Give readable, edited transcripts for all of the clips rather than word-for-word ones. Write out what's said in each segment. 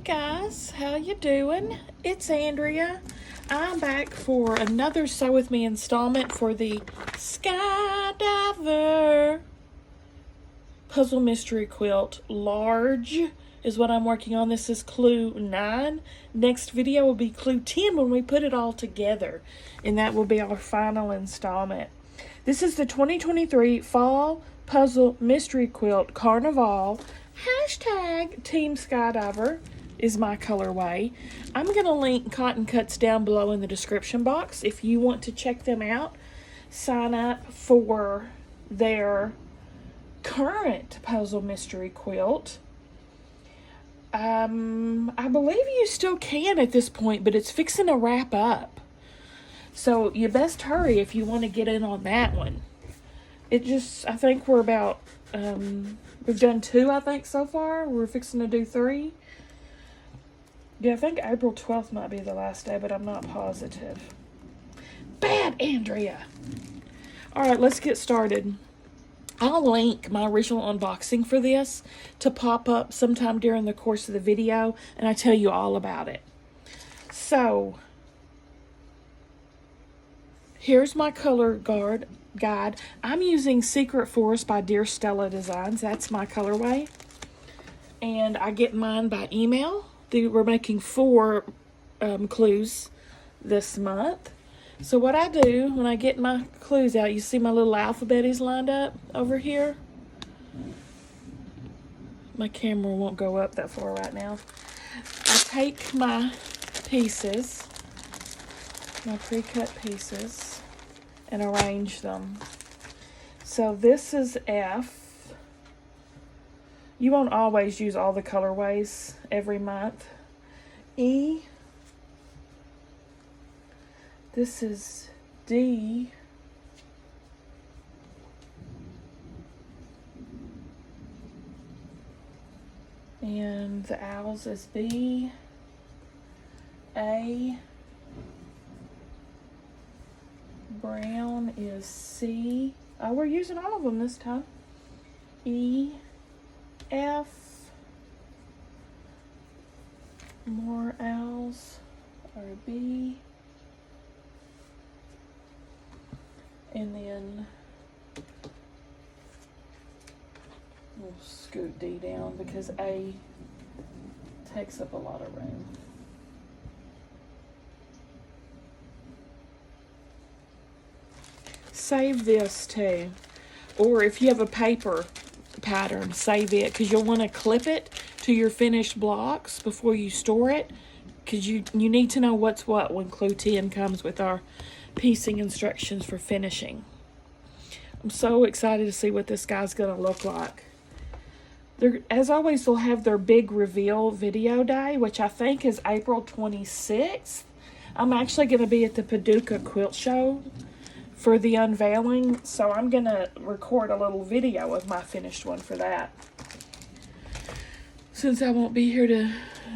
Guys, how you doing? It's Andrea. I'm back for another Sew With Me installment for the Skydiver Puzzle Mystery Quilt. Large is what I'm working on. This is clue 9. Next video will be clue 10 when we put it all together, and that will be our final installment. This is the 2023 Fall Puzzle Mystery Quilt Carnival. Hashtag Team Skydiver is my colorway. I'm going to link cotton cuts down below in the description box if you want to check them out. Sign up for their current puzzle mystery quilt. I believe you still can at this point, but it's fixing to wrap up. So you best hurry if you want to get in on that one. I think we're about, we've done 2, I think, so far. We're fixing to do 3. Yeah, I think April 12th might be the last day, but I'm not positive. Bad Andrea! Alright, let's get started. I'll link my original unboxing for this to pop up sometime during the course of the video, and I tell you all about it. So, here's my color guide. I'm using Secret Forest by Dear Stella Designs. That's my colorway. And I get mine by email. We're making 4 clues this month. So what I do when I get my clues out, you see my little alphabetties lined up over here. My camera won't go up that far right now. I take my pieces, my pre-cut pieces, and arrange them. So this is F. You won't always use all the colorways every month. E. This is D. And the owls is B. A. Brown is C. Oh, we're using all of them this time. E. F. More owls are B. And then we'll scoot D down because A takes up a lot of room. Save this too. Or if you have a paper pattern, save it, because you'll want to clip it to your finished blocks before you store it, because you need to know what's what when clue 10 comes with our piecing instructions for finishing. I'm so excited to see what this guy's going to look like. As always, they'll have their big reveal video day, which I think is April 26th. I'm actually going to be at the Paducah Quilt Show for the unveiling, so I'm going to record a little video of my finished one for that, since I won't be here to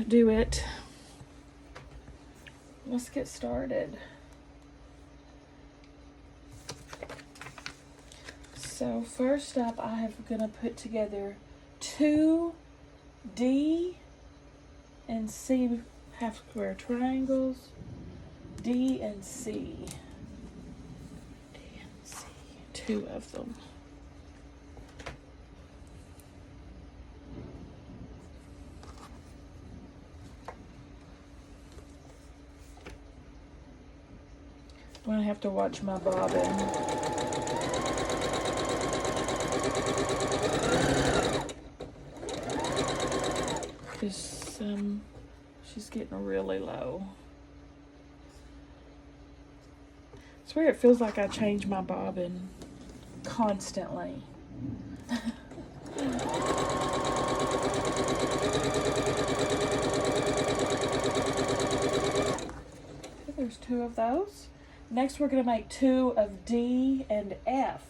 do it. Let's get started. So first up, I am going to put together 2 D and C half square triangles, D and C. 2 of them. I'm gonna have to watch my bobbin. Because she's getting really low. I swear it feels like I change my bobbin constantly. There's 2 of those. Next we're going to make 2 of D and F.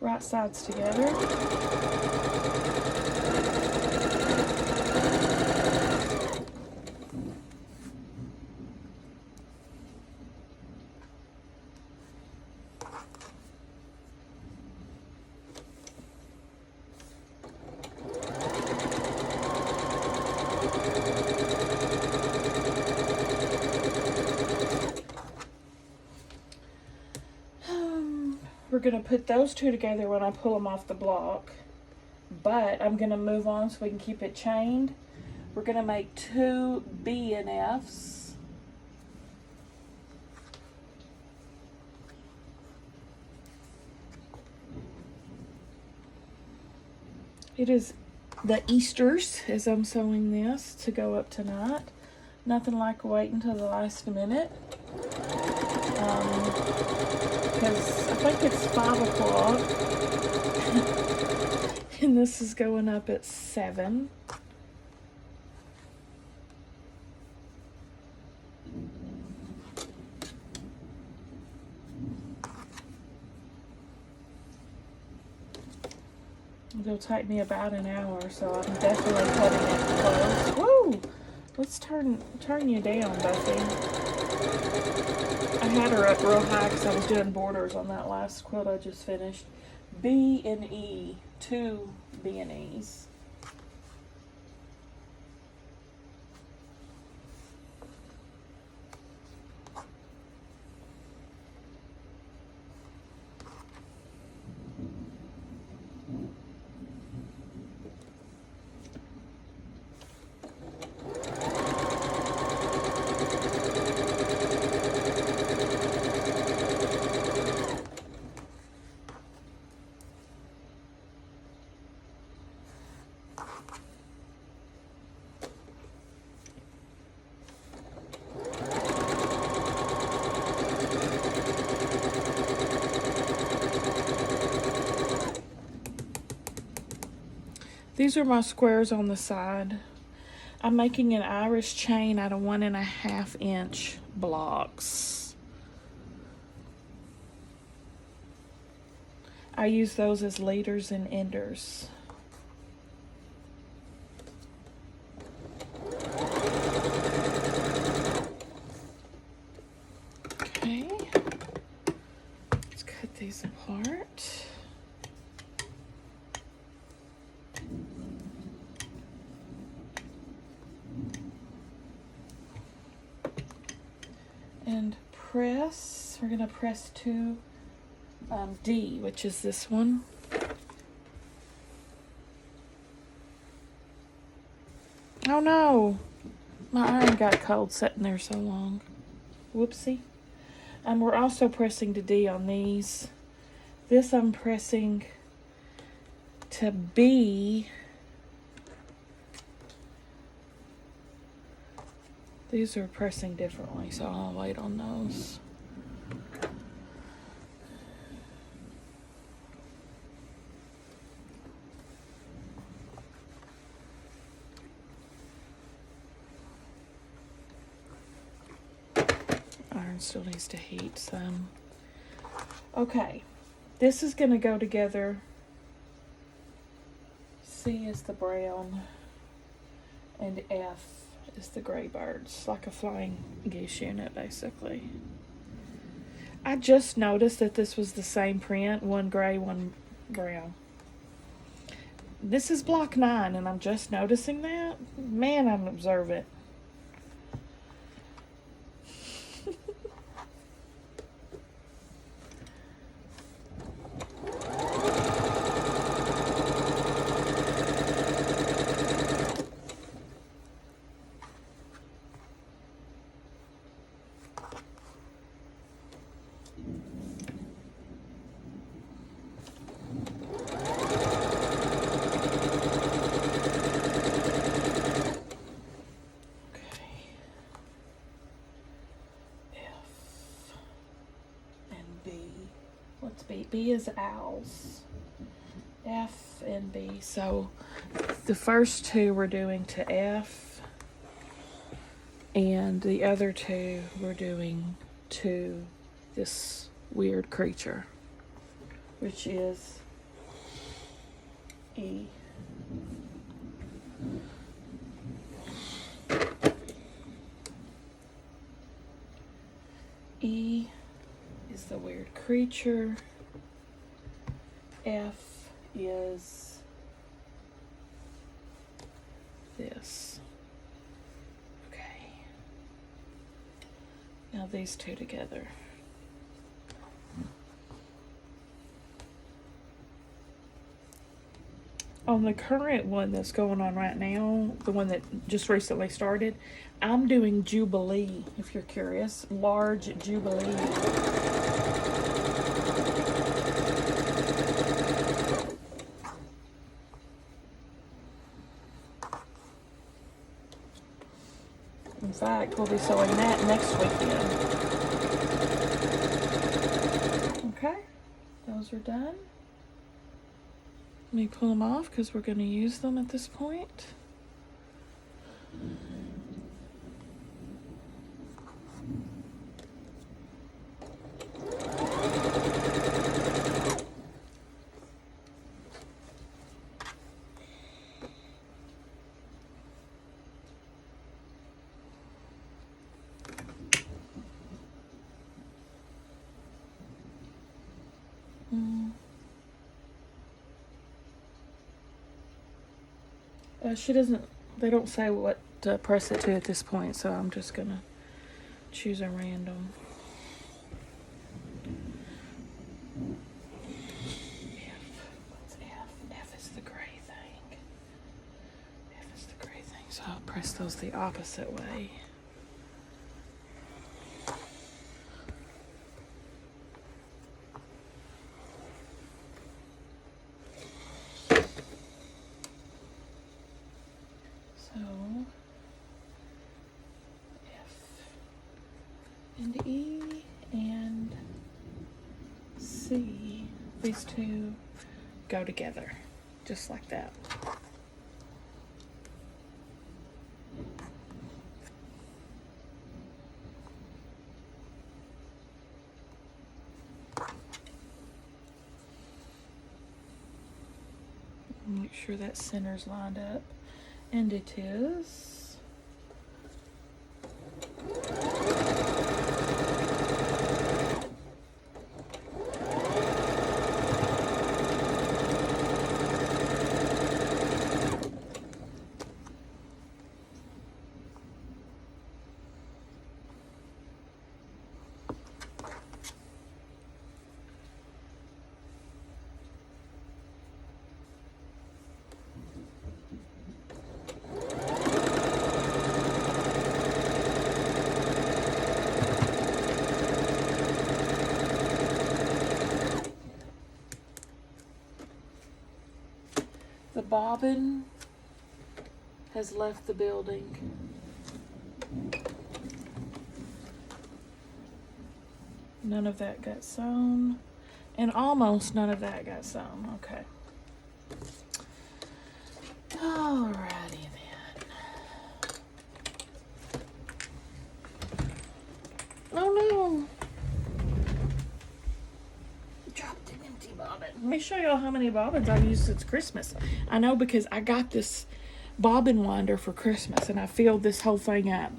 Right sides together. we're going to put those two together when I pull them off the block. But I'm going to move on so we can keep it chained. We're going to make 2 B and Fs. It is the Easters as I'm sewing this to go up tonight. Nothing like waiting until the last minute. Because I think it's 5 o'clock. And this is going up at 7. It'll take me about an hour, so I'm definitely cutting it close. Woo! Let's turn you down, Buffy. I had her up real high because I was doing borders on that last quilt I just finished. B and E, 2 B and E's. These are my squares on the side. I'm making an Irish chain out of 1.5 inch blocks. I use those as leaders and enders. Okay, let's cut these apart. And press, we're gonna press to D, which is this one. Oh no, my iron got cold sitting there so long. Whoopsie. We're also pressing to D on these. This I'm pressing to B. These are pressing differently, so I'll wait on those. Iron still needs to heat some. Okay, this is going to go together. C is the brown, and F is the gray birds, like a flying geese unit, basically. I just noticed that this was the same print, one gray, one brown. This is block 9, and I'm just noticing that. Man, I'm observant. B is owls. F and B. So the first 2 we're doing to F, and the other 2 we're doing to this weird creature, which is E. E is the weird creature. F is this. Okay. Now these 2 together. On the current one that's going on right now, the one that just recently started, I'm doing Jubilee, if you're curious. Large Jubilee. In fact, we'll be sewing that next weekend. Okay, those are done. Let me pull them off because we're going to use them at this point. She doesn't, they don't say what to press it to at this point, so I'm just gonna choose a random. What's F? F is the gray thing. F is the gray thing, so I'll press those the opposite way. And E and C, these two go together, just like that. Make sure that center's lined up, and it is. The bobbin has left the building. None of that got sewn, and almost none of that got sewn. Okay. Alrighty then. Oh no! Dropped an empty bobbin. Let me show y'all how many bobbins I've used since Christmas. I know because I got this bobbin winder for Christmas and I filled this whole thing up.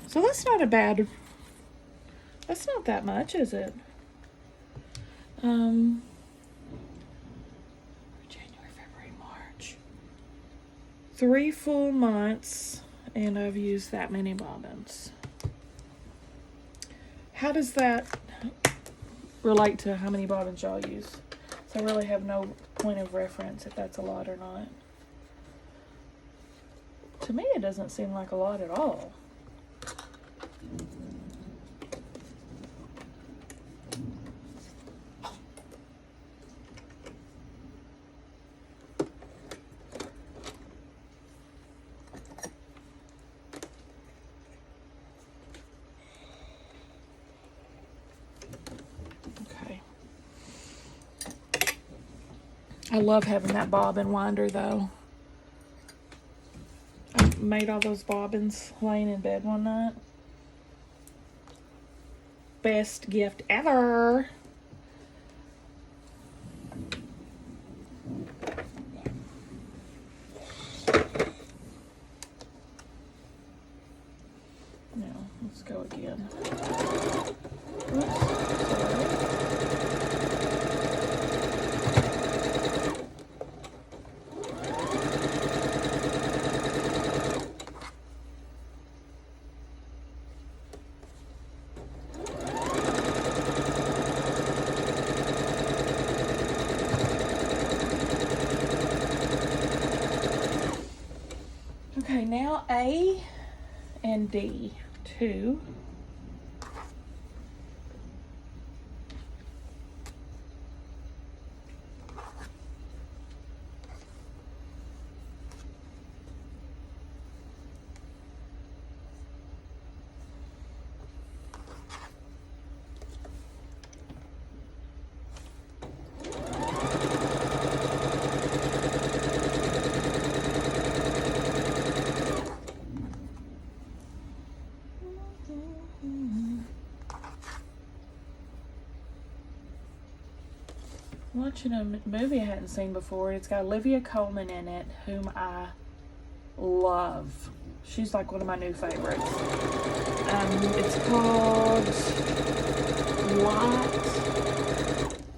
So that's not a bad, that's not that much, is it? January, February, March. 3 full months and I've used that many bobbins. How does that relate to how many bobbins y'all use? So I really have no point of reference if that's a lot or not. To me, it doesn't seem like a lot at all. Okay. I love having that bobbin winder though. I made all those bobbins laying in bed one night. Best gift ever. Now, let's go again. Oops, sorry. now A and D, 2. Watching a movie I hadn't seen before. It's got Olivia Colman in it, whom I love. She's like one of my new favorites. It's called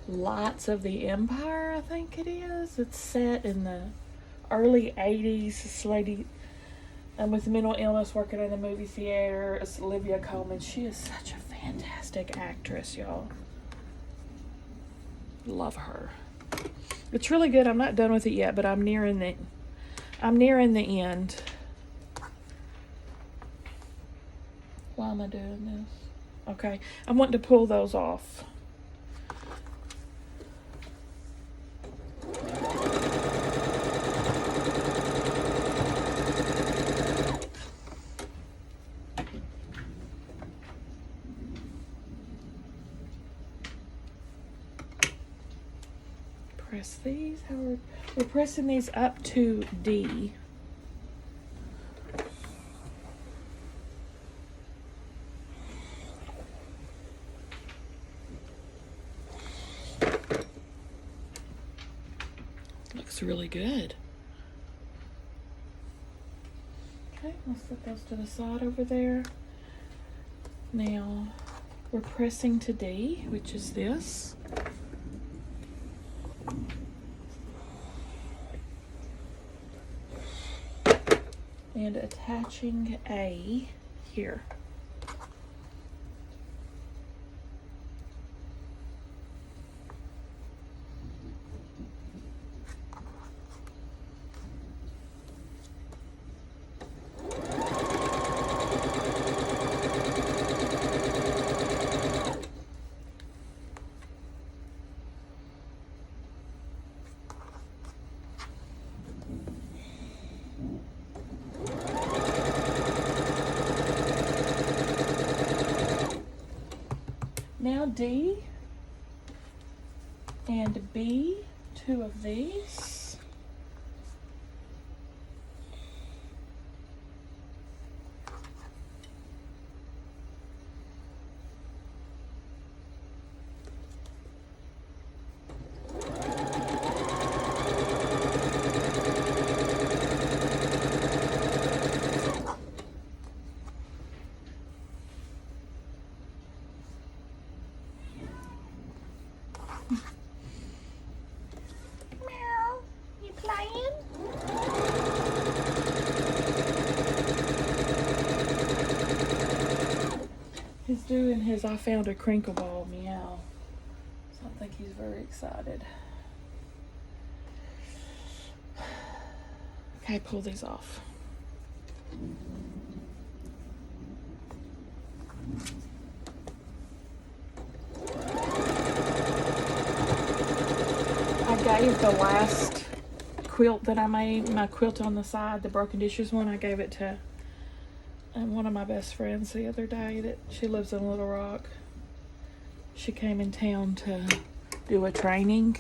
Lights of the Empire, I think it is. It's set in the early 80s. This lady with mental illness working in the movie theater. It's Olivia Colman. She is such a fantastic actress, y'all. Love her. It's really good. I'm not done with it yet, but I'm nearing the end. Why am I doing this? Okay, I'm wanting to pull those off. Press these. We're pressing these up to D. Looks really good. Okay, let's put those to the side over there. Now we're pressing to D, which is this. And attaching A here. Now D and B, 2 of these. He's doing his I found a crinkle ball meow. So I think he's very excited. Okay, pull these off. I gave the last quilt that I made, my quilt on the side, the broken dishes one, I gave it to one of my best friends the other day. That she lives in Little Rock. She came in town to do a training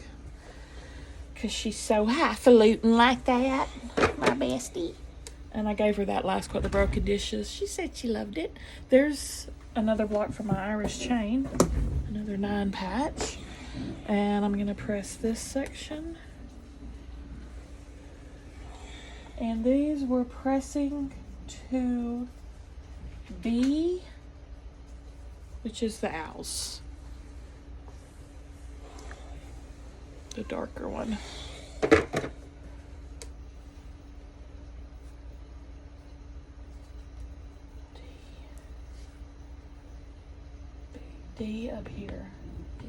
because she's so highfalutin like that, my bestie. And I gave her that last quilt, the broken dishes. She said she loved it. There's another block for my Irish chain, another 9 patch. And I'm gonna press this section. And these we're pressing to B, which is the owls, the darker one. D up here. D.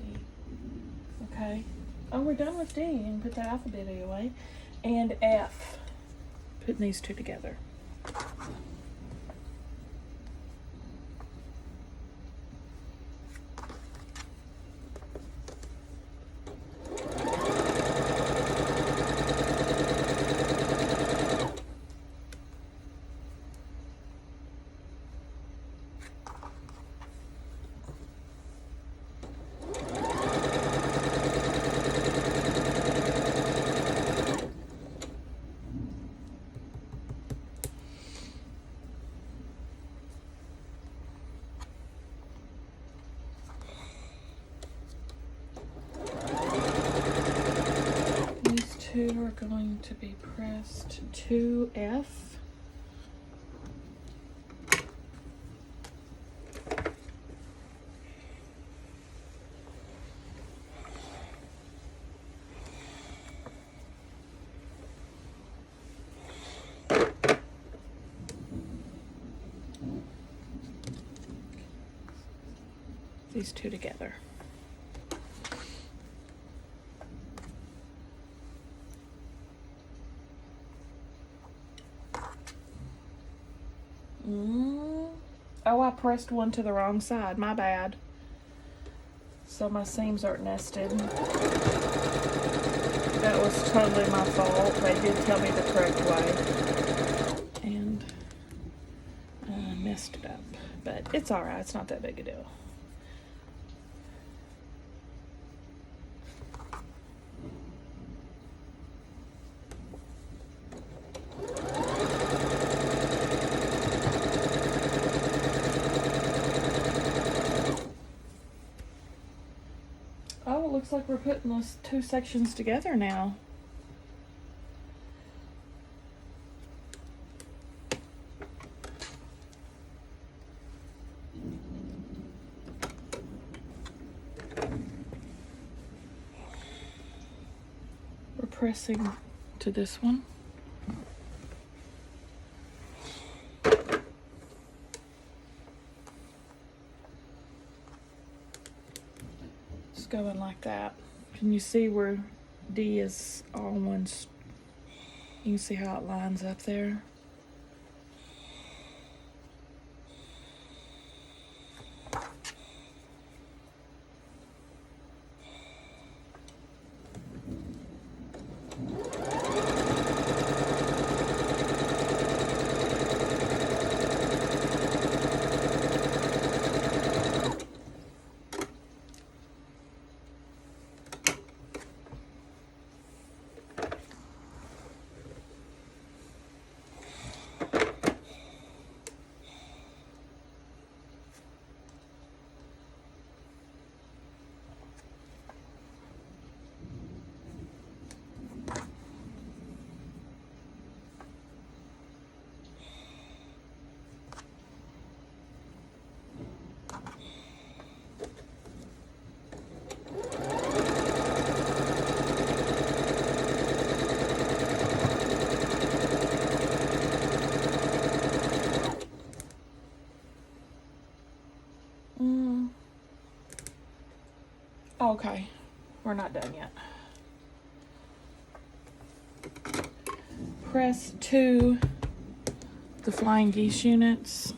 Okay. Oh, we're done with D. And put the alphabet away. And F. Putting these two together. Two are going to be pressed 2F. These two together. Oh, I pressed one to the wrong side. My bad. So my seams aren't nested. That was totally my fault. They did tell me the correct way. And I messed it up. But it's alright. It's not that big a deal. Oh, it looks like we're putting those two sections together now. We're pressing to this one. Going like that. Can you see where D is all one? You can see how it lines up there. Okay, we're not done yet. Press to the flying geese units.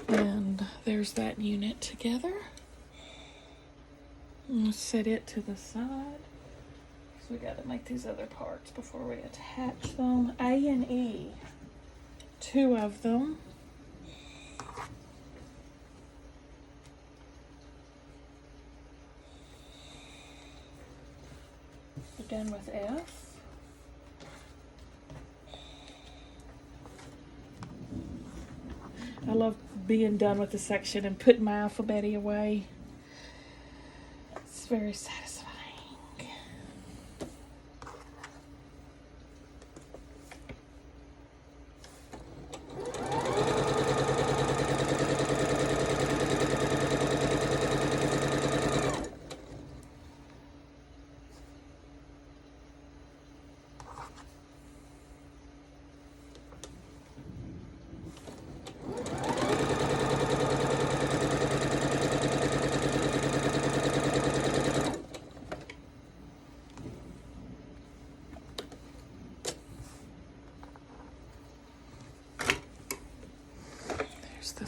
And there's that unit together. And set it to the side. So we gotta make these other parts before we attach them. A and E, two of them. We're done with F. I love being done with the section and putting my alphabet away. It's very satisfying.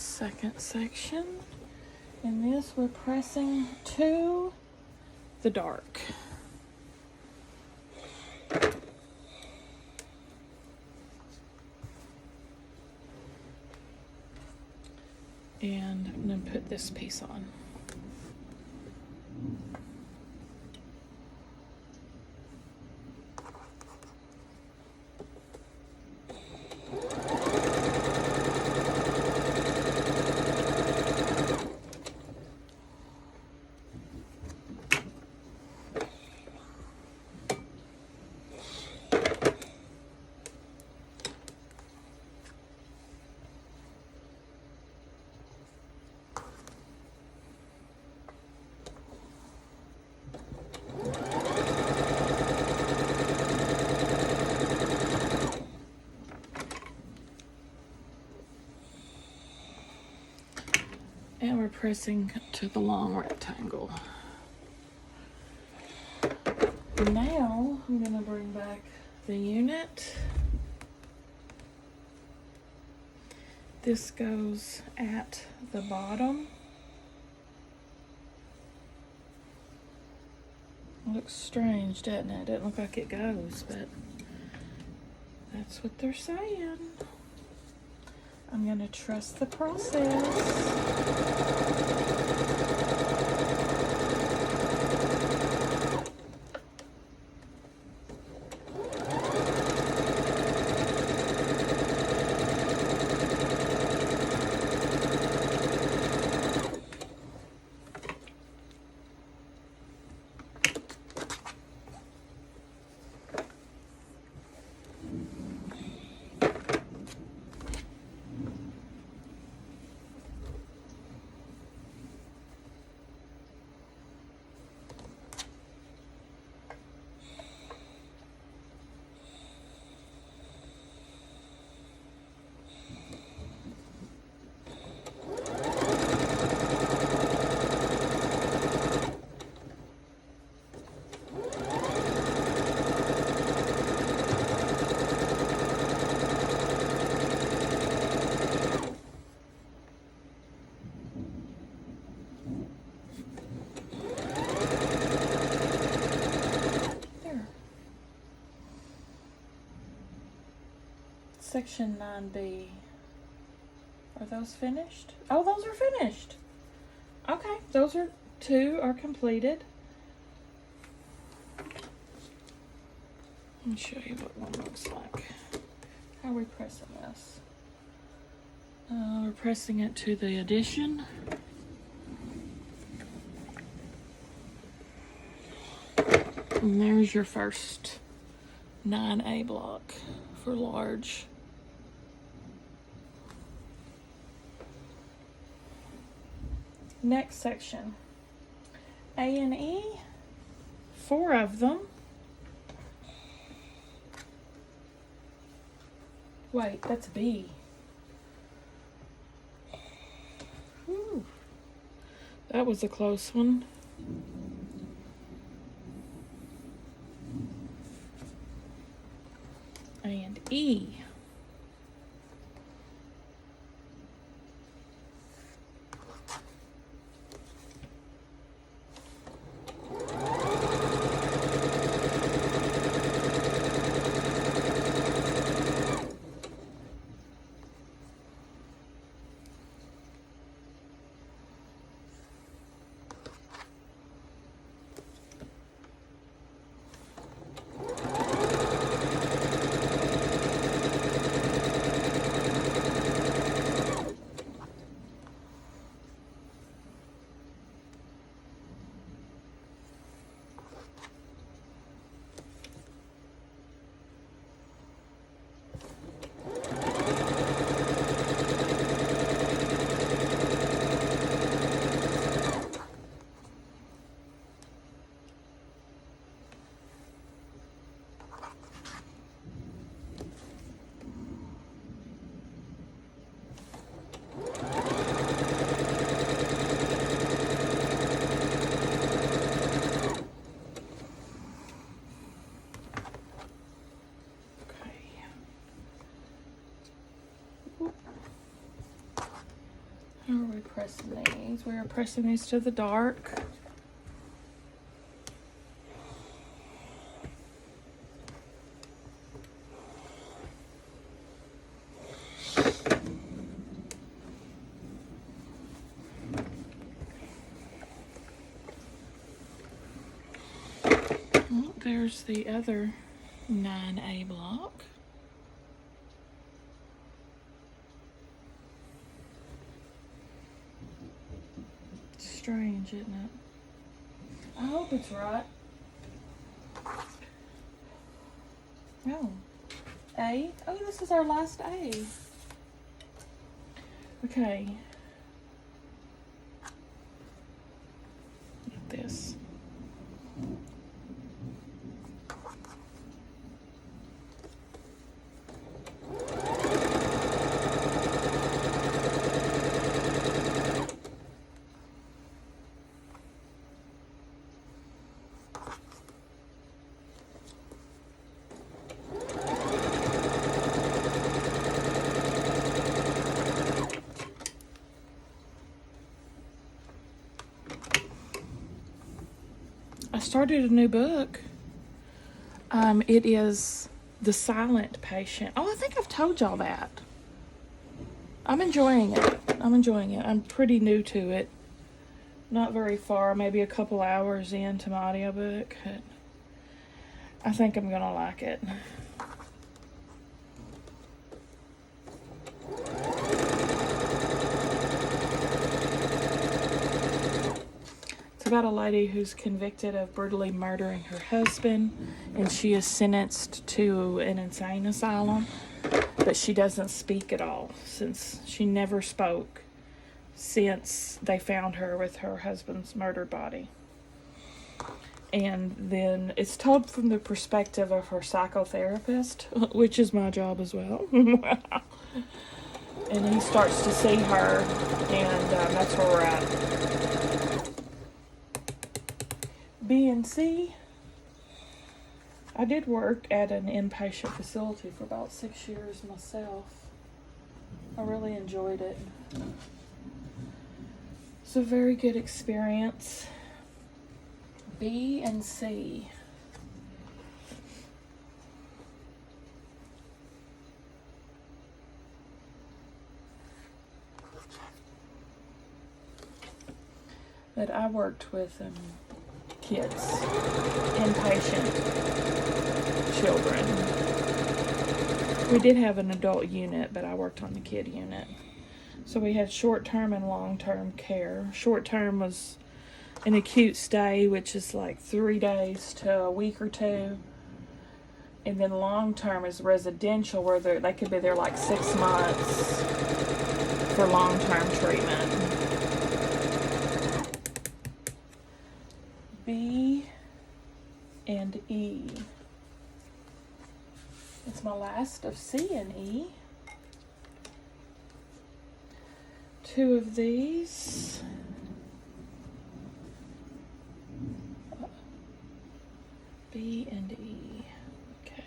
second section. And this we're pressing to the dark. And I'm going to put this piece on. And we're pressing to the long rectangle. Now I'm going to bring back the unit. This goes at the bottom. Looks strange, doesn't it? Doesn't look like it goes, but that's what they're saying. I'm going to trust the process. Section 9B. Are those finished? Oh, those are finished. Okay, those are two are completed. Let me show you what one looks like. How are we pressing this? We're pressing it to the addition. And there's your first 9A block for large. Next section, A and E, 4 of them. Wait, that's B. Whew. That was a close one. And E. we pressing these? We are pressing these to the dark. Well, there's the other 9A block. Strange, isn't it? I hope it's right. Oh. A. Oh, this is our last A. Okay. This. I started a new book. It is The Silent Patient. Oh, I think I've told y'all that. I'm enjoying it. I'm pretty new to it. Not very far, maybe a couple hours into my audiobook. But I think I'm gonna like it. About a lady who's convicted of brutally murdering her husband, and she is sentenced to an insane asylum, but she doesn't speak at all, since she never spoke since they found her with her husband's murdered body. And then it's told from the perspective of her psychotherapist, which is my job as well. And he starts to see her, and that's where we're at. B and C. I did work at an inpatient facility for about 6 years myself. I really enjoyed it. It's a very good experience. B and C. But I worked with kids, inpatient children. We did have an adult unit, but I worked on the kid unit. So we had short-term and long-term care. Short-term was an acute stay, which is like 3 days to a week or two. And then long-term is residential, where they could be there like 6 months for long-term treatment. B and E. It's my last of C and E. 2 of these. B and E. Okay.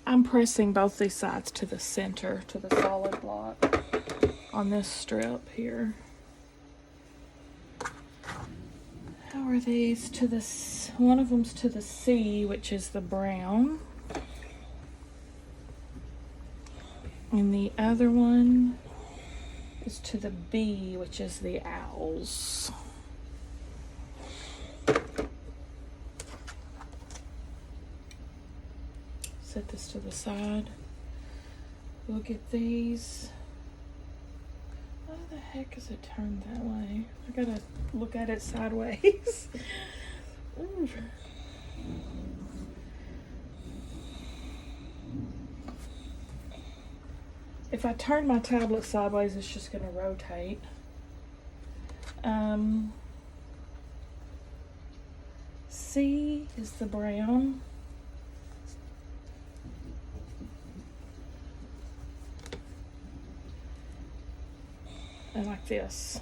I'm pressing both these sides to the center, to the solid block on this strip here. How are these to the, one of them's to the C, which is the brown. And the other one is to the B, which is the owls. Set this to the side. We'll get these. Why the heck is it turned that way? I gotta look at it sideways. Ooh. If I turn my tablet sideways, it's just gonna rotate. C is the brown. I like this.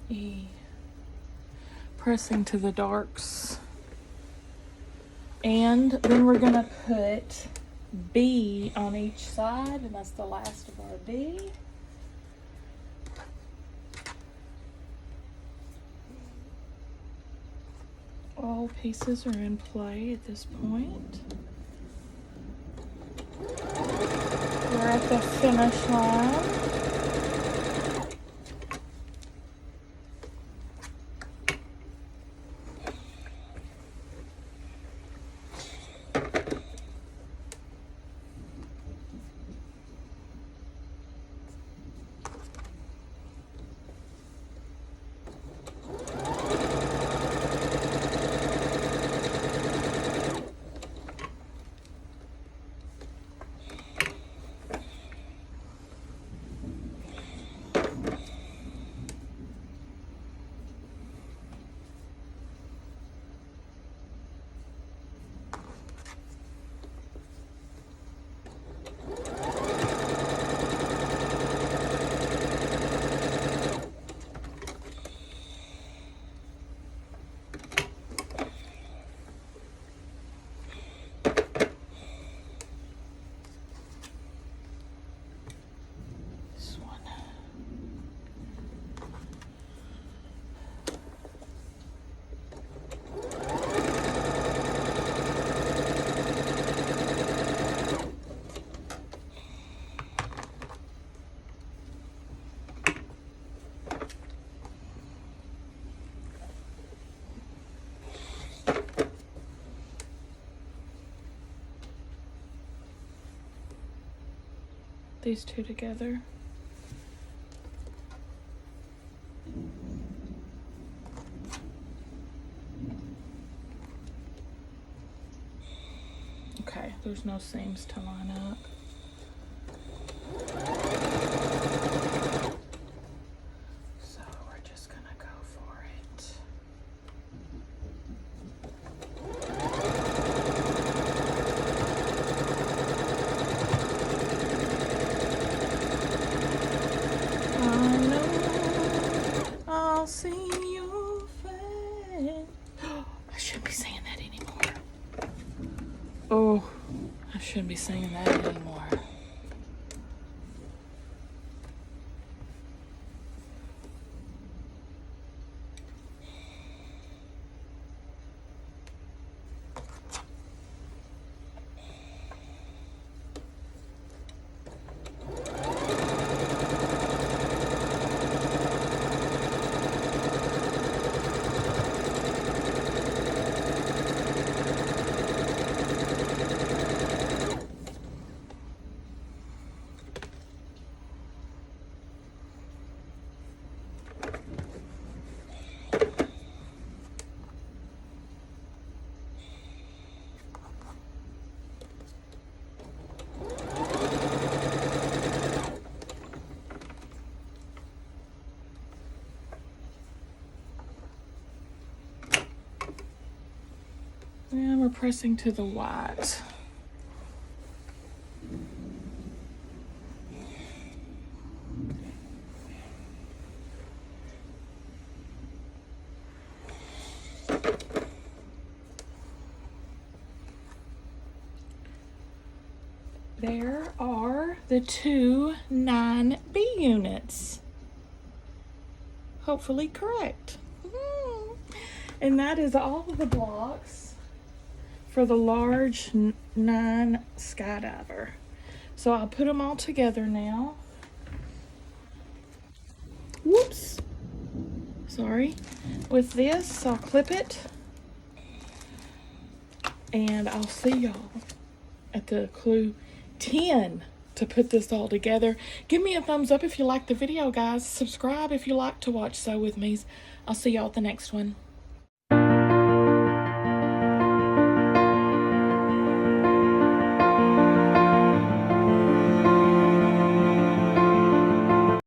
E. Pressing to the darks. And then we're gonna put B on each side, and that's the last of our B. All pieces are in play at this point. We're at the finish line. These two together. Okay, there's no seams to line up. So we're just gonna go for it. I'll see your face. I shouldn't be saying that anymore. Oh, I shouldn't be saying that anymore. pressing to the white. There are the 2 9B units. Hopefully correct. And that is all of the blocks for the large 9 skydiver. So I'll put them all together now. Whoops. Sorry. With this, I'll clip it. And I'll see y'all at the clue 10 to put this all together. Give me a thumbs up if you like the video, guys. Subscribe if you like to watch Sew With Me's. I'll see y'all at the next one.